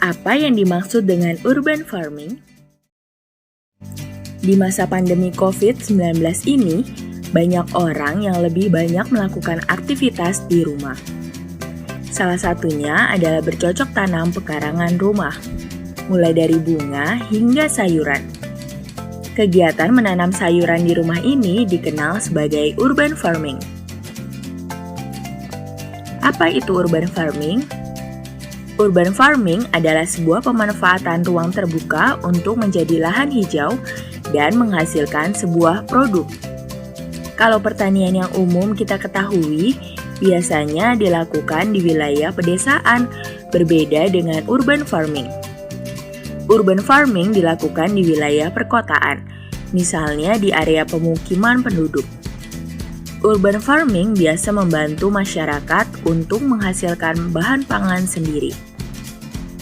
Apa yang dimaksud dengan urban farming? Di masa pandemi COVID-19 ini, banyak orang yang lebih banyak melakukan aktivitas di rumah. Salah satunya adalah bercocok tanam pekarangan rumah, mulai dari bunga hingga sayuran. Kegiatan menanam sayuran di rumah ini dikenal sebagai urban farming. Apa itu urban farming? Urban farming adalah sebuah pemanfaatan ruang terbuka untuk menjadi lahan hijau dan menghasilkan sebuah produk. Kalau pertanian yang umum kita ketahui, biasanya dilakukan di wilayah pedesaan, berbeda dengan urban farming. Urban farming dilakukan di wilayah perkotaan, misalnya di area pemukiman penduduk. Urban farming biasa membantu masyarakat untuk menghasilkan bahan pangan sendiri,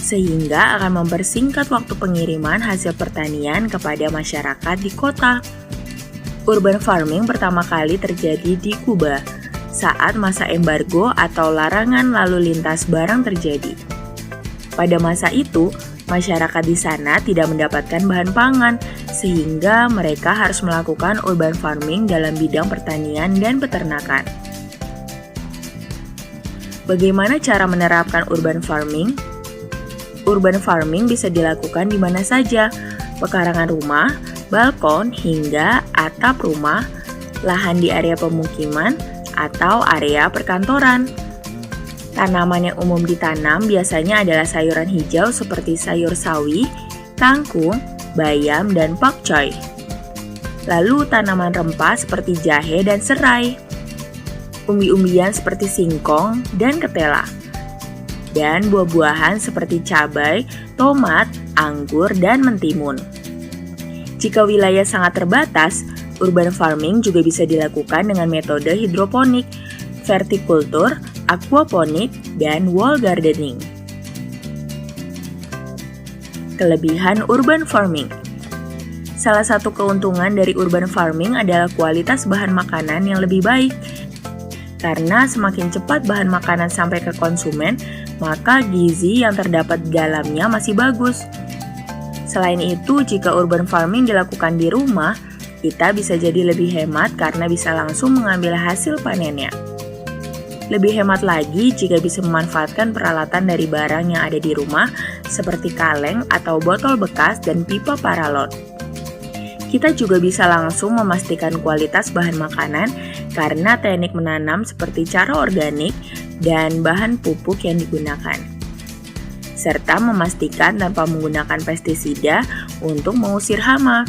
sehingga akan mempersingkat waktu pengiriman hasil pertanian kepada masyarakat di kota. Urban farming pertama kali terjadi di Kuba saat masa embargo atau larangan lalu lintas barang terjadi. Pada masa itu, masyarakat di sana tidak mendapatkan bahan pangan, sehingga mereka harus melakukan urban farming dalam bidang pertanian dan peternakan. Bagaimana cara menerapkan urban farming? Urban farming bisa dilakukan di mana saja, pekarangan rumah, balkon, hingga atap rumah, lahan di area pemukiman, atau area perkantoran. Tanaman yang umum ditanam biasanya adalah sayuran hijau seperti sayur sawi, kangkung, bayam, dan pakcoy. Lalu tanaman rempah seperti jahe dan serai. Umbi-umbian seperti singkong dan ketela. Dan buah-buahan seperti cabai, tomat, anggur, dan mentimun. Jika wilayah sangat terbatas, urban farming juga bisa dilakukan dengan metode hidroponik, vertikultur, aquaponik, dan wall gardening. Kelebihan urban farming. Salah satu keuntungan dari urban farming adalah kualitas bahan makanan yang lebih baik. Karena semakin cepat bahan makanan sampai ke konsumen, maka gizi yang terdapat di dalamnya masih bagus. Selain itu, jika urban farming dilakukan di rumah, kita bisa jadi lebih hemat karena bisa langsung mengambil hasil panennya. Lebih hemat lagi jika bisa memanfaatkan peralatan dari barang yang ada di rumah seperti kaleng atau botol bekas dan pipa paralon. Kita juga bisa langsung memastikan kualitas bahan makanan karena teknik menanam seperti cara organik dan bahan pupuk yang digunakan, serta memastikan tanpa menggunakan pestisida untuk mengusir hama.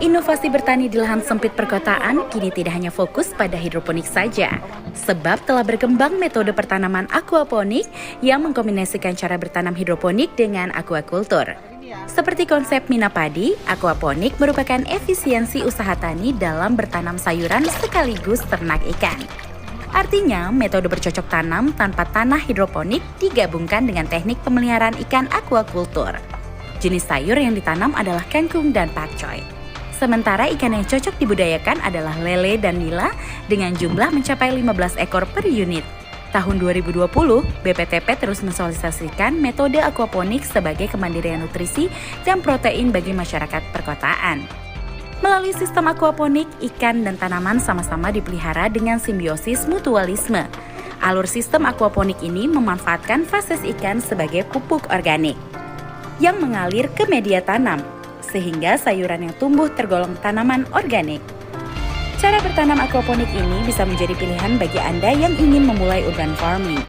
Inovasi bertani di lahan sempit perkotaan kini tidak hanya fokus pada hidroponik saja, sebab telah berkembang metode pertanaman aquaponik yang mengkombinasikan cara bertanam hidroponik dengan aquaculture. Seperti konsep Mina Padi, aquaponik merupakan efisiensi usaha tani dalam bertanam sayuran sekaligus ternak ikan. Artinya, metode bercocok tanam tanpa tanah hidroponik digabungkan dengan teknik pemeliharaan ikan aquaculture. Jenis sayur yang ditanam adalah kangkung dan pakcoy. Sementara ikan yang cocok dibudayakan adalah lele dan nila dengan jumlah mencapai 15 ekor per unit. Tahun 2020, BPTP terus mensosialisasikan metode aquaponik sebagai kemandirian nutrisi dan protein bagi masyarakat perkotaan. Melalui sistem aquaponik, ikan dan tanaman sama-sama dipelihara dengan simbiosis mutualisme. Alur sistem aquaponik ini memanfaatkan fases ikan sebagai pupuk organik yang mengalir ke media tanam, sehingga sayuran yang tumbuh tergolong tanaman organik. Cara bertanam aquaponik ini bisa menjadi pilihan bagi Anda yang ingin memulai urban farming.